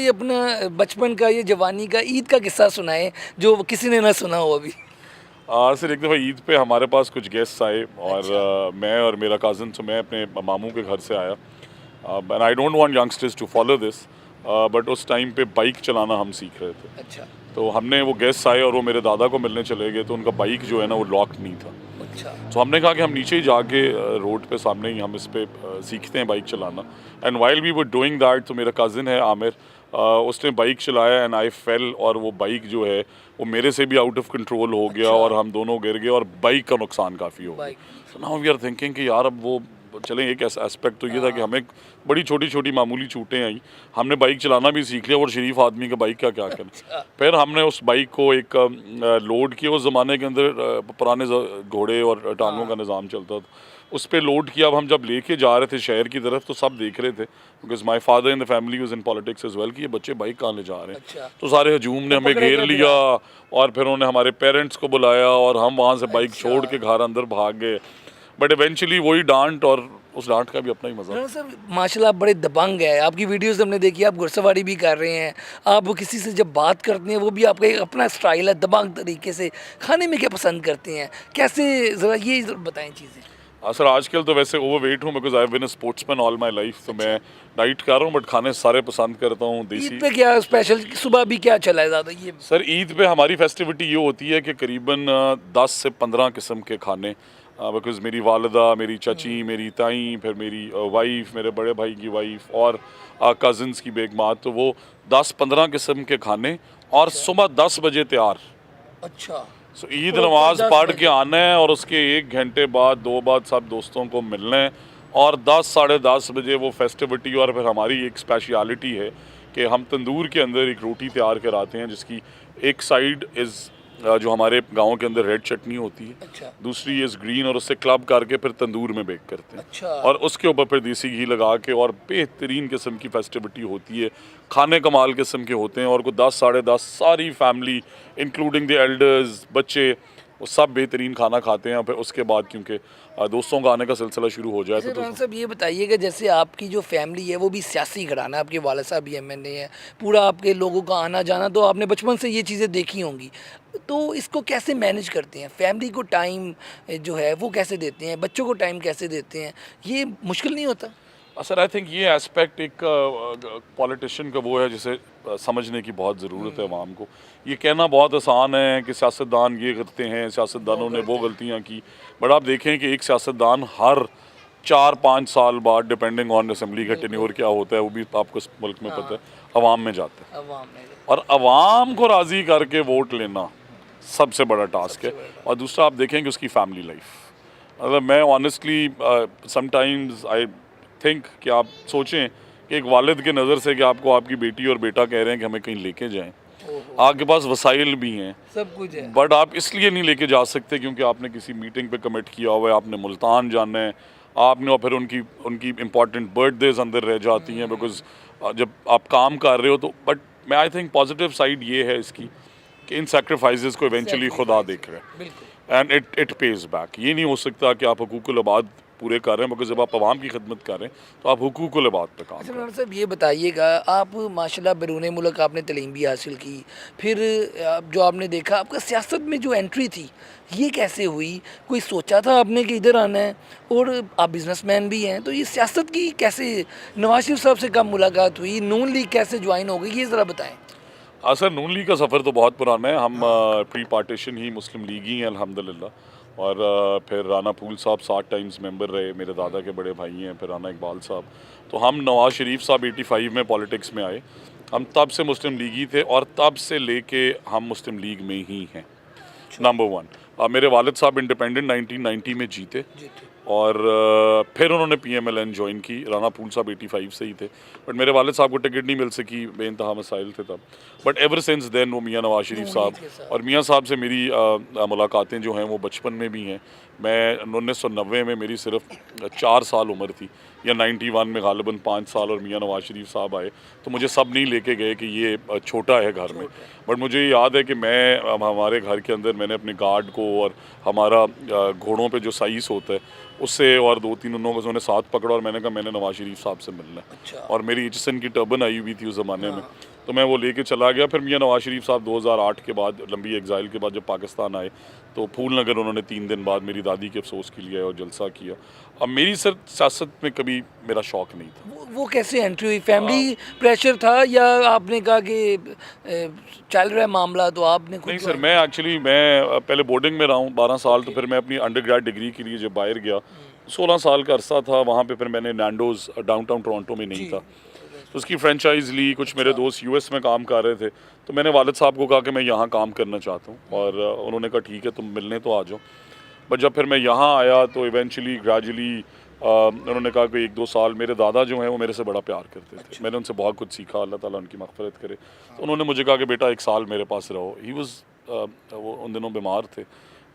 कोई अपना बचपन का या जवानी का ईद का किस्सा सुनाएं जो किसी ने ना सुना हो अभी। सर एक दफ़ा ईद पे हमारे पास कुछ गेस्ट आए और अच्छा। मैं और मेरा कज़न, तो मैं अपने मामू के घर से आया। And I don't want youngsters to follow this, but उस टाइम पे बाइक चलाना हम सीख रहे थे। अच्छा। तो हमने, वो गेस्ट आए और वो मेरे दादा को मिलने चले गए, तो उनका बाइक जो है ना वो लॉक नहीं था। अच्छा। तो हमने कहा कि हम नीचे ही जाके रोड पे सामने ही हम इस पे सीखते हैं बाइक चलाना। And while we were doing that, तो मेरा कज़न है आमिर, उसने बाइक चलाया एंड आई फेल, और वो बाइक जो है वो मेरे से भी आउट ऑफ कंट्रोल हो गया। अच्छा। और हम दोनों गिर गए और बाइक का नुकसान काफ़ी हो गया। Bike. So now we are thinking कि यार अब वो चलें, एक ऐसा एस्पेक्ट तो ये था कि हाँ। हमें बड़ी छोटी छोटी मामूली चूटें आई, हमने बाइक चलाना भी सीख लिया, और शरीफ आदमी का बाइक का क्या करना। अच्छा। फिर हमने उस बाइक को एक लोड किया। उस ज़माने के अंदर पुराने घोड़े और टांगों हाँ। का निज़ाम चलता था, उस पे लोड किया। अब हम जब लेके जा रहे थे शहर की तरफ, तो सब देख रहे थे, because my father in the family was in politics as well, कि ये बच्चे बाइक कहाँ ले जा रहे हैं। अच्छा। तो सारे हजूम ने तो हमें घेर पकड़ेगा लिया, फिर। और फिर उन्होंने हमारे पेरेंट्स को बुलाया, और हम वहाँ से बाइक अच्छा। छोड़ के घर अंदर भाग गए। बट इवेंचुअली वही डांट, और उस डांट का भी अपना ही मज़ा। हाँ सर, माशाल्लाह आप बड़े दबंग है। आपकी वीडियोस हमने देखी, आप घुड़सवारी भी कर रहे हैं। आप किसी से जब बात करते हैं वो भी आपका एक अपना स्टाइल है, दबंग तरीके से। खाने में क्या पसंद करते हैं, कैसे, ज़रा ये बताएं चीज़ें। सर आजकल तो वैसे ओवरवेट हूँ, because I have been a sportsman all my life. तो मैं डाइट कर रहा हूँ, बट खाने सारे पसंद करता हूँ ईद देसी। पे क्या स्पेशल, सुबह भी क्या चला है ज़्यादा ये। सर ईद पे हमारी फेस्टिविटी ये होती है कि करीबन 10 से 15 किस्म के खाने, बिकॉज़ मेरी वालिदा, मेरी चची, मेरी ताई, फिर मेरी वाइफ, मेरे बड़े भाई की वाइफ, और कज़न्स की बेगमात, तो वो 10-15 किस्म के खाने, और अच्छा। सुबह 10 बजे तैयार। अच्छा। सो ईद प्रॉपर नमाज 10 पढ़ के बजे। आना है, और उसके 1 घंटे बाद, 2 बाद सब दोस्तों को मिलना है, और 10 साढ़े 10 बजे वो फेस्टिविटी। और फिर हमारी एक स्पेशलिटी है कि हम तंदूर के अंदर एक रोटी तैयार कराते हैं, जिसकी एक साइड इज़ जो हमारे गाँव के अंदर रेड चटनी होती है, अच्छा। दूसरी इज़ ग्रीन, और उससे क्लब करके फिर तंदूर में बेक करते हैं, अच्छा। और उसके ऊपर फिर देसी घी लगा के, और बेहतरीन किस्म की फेस्टिविटी होती है। खाने कमाल किस्म के होते हैं, और को 10 साढ़े 10 सारी फैमिली इंक्लूडिंग द एल्डर्स, बच्चे, वो सब बेहतरीन खाना खाते हैं। फिर उसके बाद क्योंकि दोस्तों का आने का सिलसिला शुरू हो जाए अच्छा तो राना साहब, ये बताइएगा जैसे आपकी जो फैमिली है वो भी सियासी घराना है, आपके वालिद साहब भी एमएनए है, पूरा आपके लोगों का आना जाना, तो आपने बचपन से ये चीज़ें देखी होंगी। तो इसको कैसे मैनेज करते हैं, फैमिली को टाइम जो है वो कैसे देते हैं, बच्चों को टाइम कैसे देते हैं, ये मुश्किल नहीं होता? सर आई थिंक ये एस्पेक्ट एक पॉलिटिशियन का वो है, जिसे समझने की बहुत ज़रूरत है अवाम को। ये कहना बहुत आसान है कि सियासतदान ये करते हैं, सियासतदानों ने वो गलतियाँ की, बट आप देखें कि एक सियासतदान हर 4-5 साल बाद, डिपेंडिंग ऑन असेंबली का टेन्योर क्या होता है, वो भी आपको इस मुल्क में पता है, अवाम में जाता है। अवाम में और अवाम को राज़ी करके वोट लेना सबसे बड़ा टास्क है। और दूसरा आप देखें कि उसकी फैमिली लाइफ, मतलब मैं ऑनेस्टली समटाइम्स आई थिंक कि आप सोचें कि एक वालिद के नज़र से कि आपको आपकी बेटी और बेटा कह रहे हैं कि हमें कहीं लेके जाएं, आपके पास वसाइल भी हैं, सब कुछ है, बट आप इसलिए नहीं लेके जा सकते क्योंकि आपने किसी मीटिंग पे कमिट किया हुआ है, आपने मुल्तान जाना है आपने, और फिर उनकी उनकी इम्पॉर्टेंट बर्थडेज अंदर रह जाती हैं, बिकॉज जब आप काम कर रहे हो तो। बट मैं आई थिंक पॉजिटिव साइड ये है इसकी कि इन सेक्रीफाइसेस को इवेंचुअली खुदा देख रहे हैं, बिल्कुल। And it pays back. ये नहीं हो सकता कि आप हुकूकुल इबाद पूरे कर रहे हैं, बिकॉज जब आप आवाम की खिदमत कर रहे हैं तो आप हुकूकुल इबाद पे काम अच्छा कर रहे राना साहब, ये बताइएगा, आप माशाल्लाह बैरून मुल्क आपने तलीम भी हासिल की, फिर जो आपने देखा आपका सियासत में जो एंट्री थी ये कैसे हुई? कोई सोचा था आपने कि इधर आना है? और आप बिजनेसमैन भी हैं, तो ये सियासत की कैसे, नवाज शरीफ साहब से कब मुलाकात हुई, नून लीग कैसे ज्वाइन हो गई, ये ज़रा बताएं। सर नून लीग का सफ़र तो बहुत पुराना है। हम प्री पार्टीशन ही मुस्लिम लीग ही हैं अल्हम्दुलिल्लाह। और फिर राना फूल साहब 7 टाइम्स मेंबर रहे, मेरे दादा के बड़े भाई हैं, फिर राना इकबाल साहब। तो हम नवाज शरीफ साहब 85 में पॉलिटिक्स में आए, हम तब से मुस्लिम लीग ही थे, और तब से लेके हम मुस्लिम लीग में ही हैं। नंबर 1, मेरे वालिद साहब इंडिपेंडेंट 1990 में जीते, और फिर उन्होंने PMLN ज्वाइन की। राना फूल साहब 85 से ही थे, बट मेरे वालिद साहब को टिकट नहीं मिल सकी, बेइंतहा मसाइल थे तब। बट एवर सिंस देन वो मियाँ नवाज शरीफ साहब और मियाँ साहब से मेरी मुलाकातें जो हैं वो बचपन में भी हैं। मैं 1990 में मेरी सिर्फ 4 साल उम्र थी, या 91 में गालिबन 5 साल, और मियाँ नवाज शरीफ साहब आए तो मुझे सब नहीं लेके गए कि ये छोटा है घर में। बट मुझे याद है कि मैं हमारे घर के अंदर मैंने अपने गार्ड को और हमारा घोड़ों पे जो साइस होता है उससे और 2-3 उन्होंने साथ पकड़ा, और मैंने कहा मैंने नवाज शरीफ साहब से मिलना है। अच्छा। और मेरी एचएसएन की टर्बन आई हुई थी उस ज़माने में, तो मैं वो लेके चला गया। फिर मियाँ नवाज शरीफ साहब 2008 के बाद लंबी एग्ज़ाइल के बाद जब पाकिस्तान आए तो फूल नगर उन्होंने 3 दिन बाद मेरी दादी के अफसोस के लिए आए और जलसा किया। अब मेरी सियासत में कभी मेरा शौक़ नहीं था। वो कैसे एंट्री हुई? फैमिली प्रेशर था या आपने कहा कि चल रहा है मामला तो आपने खुद नहीं सर, मैं एक्चुअली पहले बोर्डिंग में रहा हूँ 12 साल। तो फिर मैं अपनी अंडरग्रेड डिग्री के लिए जब बाहर गया 16 साल का अरसा था वहाँ पे। फिर मैंने नैंडोज़ डाउनटाउन टोरंटो में नहीं था, तो उसकी फ्रेंचाइज ली। कुछ मेरे दोस्त यूएस में काम कर रहे थे, तो मैंने वालिद साहब को कहा कि मैं यहाँ काम करना चाहता हूँ, और उन्होंने कहा ठीक है तुम मिलने तो आ जाओ। बट जब फिर मैं यहाँ आया तो इवेंचुअली ग्रेजुअली उन्होंने कहा कि 1-2 साल, मेरे दादा जो हैं वो मेरे से बड़ा प्यार करते थे। मैंने उनसे बहुत कुछ सीखा, अल्लाह ताला उनकी मग़फ़िरत करे। तो उन्होंने मुझे कहा कि बेटा 1 साल मेरे पास रहो। ही वाज़ वो उन दिनों बीमार थे।